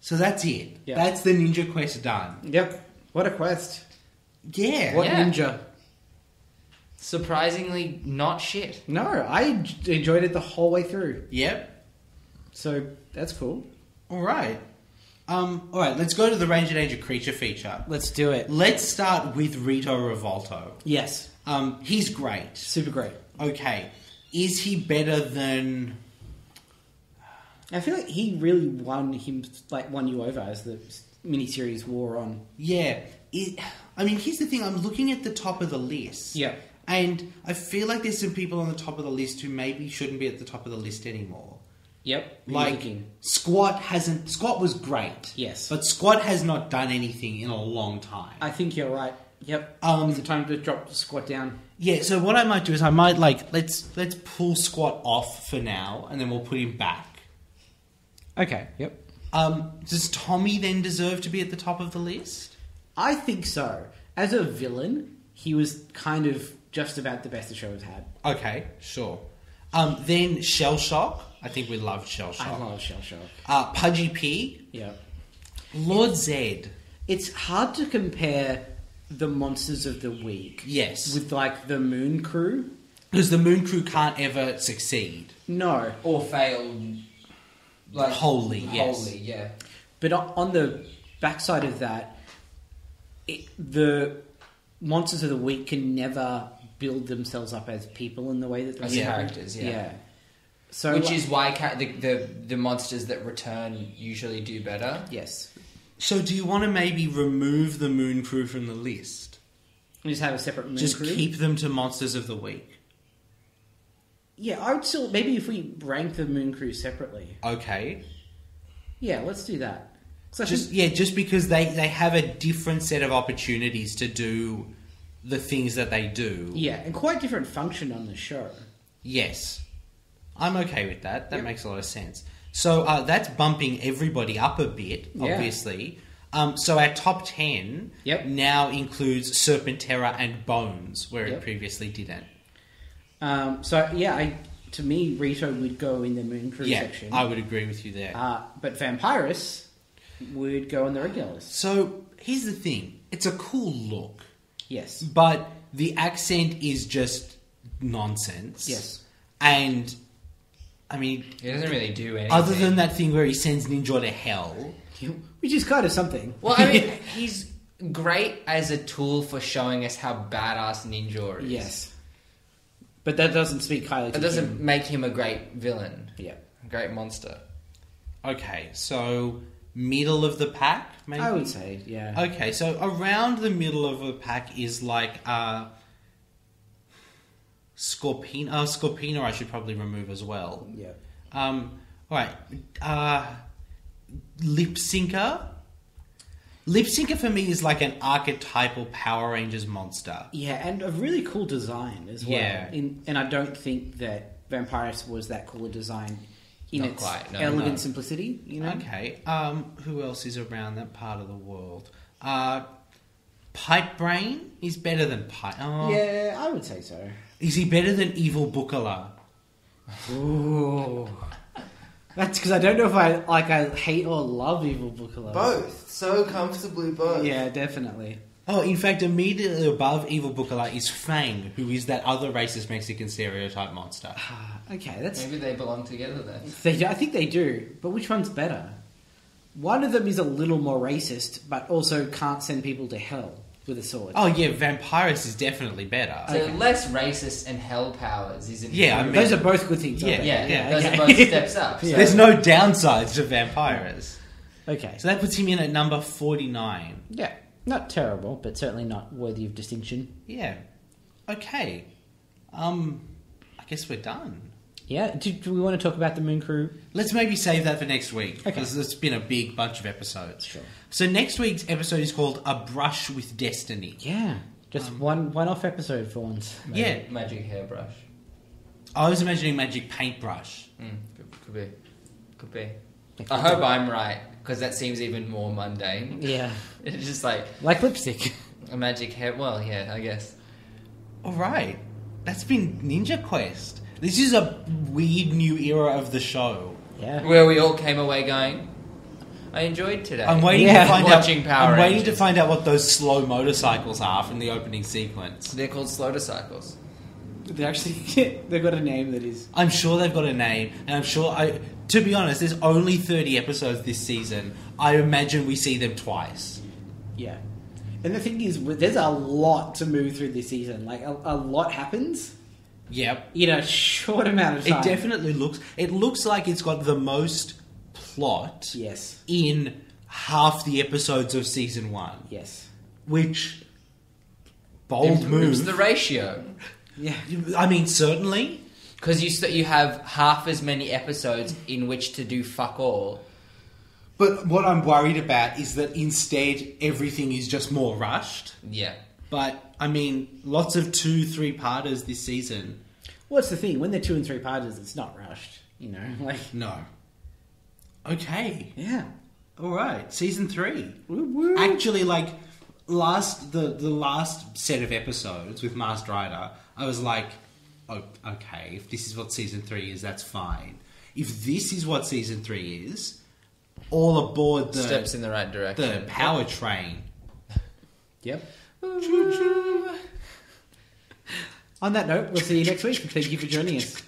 So that's it. Yeah. That's the Ninja Quest done. Yep. What a quest. Yeah. What Yeah. ninja. Surprisingly not shit. No, I enjoyed it the whole way through. Yep. So, that's cool. All right. Alright, let's go to the Ranger Danger creature feature. Let's do it. Let's start with Rito Revolto. Yes. He's great. Super great. Okay. Is he better than... I feel like he really won you over as the miniseries wore on. Yeah. I mean, here's the thing. I'm looking at the top of the list. Yeah. And I feel like there's some people on the top of the list who maybe shouldn't be at the top of the list anymore. Yep. Like, Squat was great. Yes. But Squat has not done anything in a long time. I think you're right. Yep. It's the time to drop the squat down. Yeah, so what I might do is I might, like, let's pull Squat off for now, and then we'll put him back. Okay. Yep. Does Tommy then deserve to be at the top of the list? I think so. As a villain, he was kind of just about the best the show has had. Okay, sure. Then Shell Shock. I think we loved Shell Shock. I love Shell Shock. Pudgy P. Yeah. Lord Zed. It's hard to compare the monsters of the week. Yes. With, like, the Moon Crew. Because the Moon Crew can't ever succeed. No. Or failed. Like, Wholly, yes. Wholly, yeah. But on the backside of that, the monsters of the week can never build themselves up as people in the way that As they characters, yeah. So, Which is why the monsters that return usually do better. yes, So do you want to maybe remove the Moon Crew from the list? we just have a separate Moon Just Crew. keep them to Monsters of the Week. Yeah, I would still maybe if we rank the Moon Crew separately. Okay. Yeah, let's do that. 'Cause I Just think- just because they have a different set of opportunities to do the things that they do. yeah, and quite different function on the show. Yes. I'm okay with that. That Yep. makes a lot of sense. So that's bumping everybody up a bit, Yeah. obviously. So our top 10 Yep. now includes Serpentera and Bones, where it Yep. previously didn't. To me, Rito would go in the Moon Crew Yeah, section. I would agree with you there. But Vampirus would go on the regular list. So here's the thing. It's a cool look, Yes. but the accent is just nonsense. Yes. And, I mean, He doesn't really do anything. other than that thing where he sends Ninja to hell... Which is kind of something. Well, I mean, he's great as a tool for showing us how badass Ninja is. Yes. But that doesn't speak highly to It doesn't him. make him a great villain. Yeah. A great monster. Okay, so middle of the pack, maybe? I would say, yeah. Okay, so around the middle of the pack is like Scorpina. Scorpina I should probably remove as well. Yeah. Alright. Lip Syncer. Lip Syncer for me is like an archetypal Power Rangers monster. Yeah, and a really cool design as well. Yeah. And I don't think that Vampirus was that cool a design in Not its quite, no. elegant No. simplicity, you know? Okay. Who else is around that part of the world? Pipe Brain is better than Pipe. Oh. Yeah, I would say so. Is he better than Evil Bukala? Ooh. That's because I don't know if I hate or love Evil Bukala. Both. So comfortably both. Yeah, definitely. Oh, in fact, immediately above Evil Bukala is Fang, who is that other racist Mexican stereotype monster. Okay, that's... Maybe they belong together then. I think they do, but which one's better? One of them is a little more racist, but also can't send people to hell with a sword. Oh yeah, Vampirus is definitely better. So less racist and hell powers isn't. Yeah, I mean, those are both good things. Yeah, aren't they? yeah, those okay. are both steps up. So. Yeah. There's no downsides to Vampirus. Okay. So that puts him in at number 49. Yeah, not terrible, but certainly not worthy of distinction. Yeah. Okay. I guess we're done. Yeah. Do we want to talk about the Moon Crew? Let's maybe save that for next week. Okay. Because it's been a big bunch of episodes. Sure. So next week's episode is called A Brush with Destiny. Yeah. Just one-off episode for once. Yeah. Magic hairbrush. I was imagining magic paintbrush. Could be. I hope I'm right, because that seems even more mundane. Yeah. It's just like lipstick. a magic hair. Well, yeah, I guess. All right. That's been Ninja Quest. This is a weird new era of the show. Yeah. Where we all came away going, I enjoyed today. I'm waiting Yeah. to find Watching out. Power I'm waiting Rangers. to find out what those slow motorcycles are from the opening sequence. They're called Slow-cycles. They actually they've got a name that is. I'm sure they've got a name, and I'm sure to be honest, there's only 30 episodes this season. I imagine we see them twice. Yeah. And the thing is, there's a lot to move through this season. Like a lot happens Yep. in a short amount of time. It definitely looks like it's got the most plot Yes. in half the episodes of season 1, Yes. which bold Improves move. the ratio. Yeah. I mean, certainly. Because you have half as many episodes in which to do fuck all. But what I'm worried about is that instead everything is just more rushed. Yeah. But, I mean, lots of 2-3-parters this season. What's the thing? When they're 2 and 3 parters, it's not rushed. You know, like No. Okay. yeah. All right. Season 3. Woo woo. Actually, like, the last set of episodes with Masked Rider, I was like, oh, okay, if this is what season 3 is, that's fine. If this is what season 3 is, all aboard the Steps in the right direction. the power train. Yep. On that note, we'll see you next week. Thank you for joining us.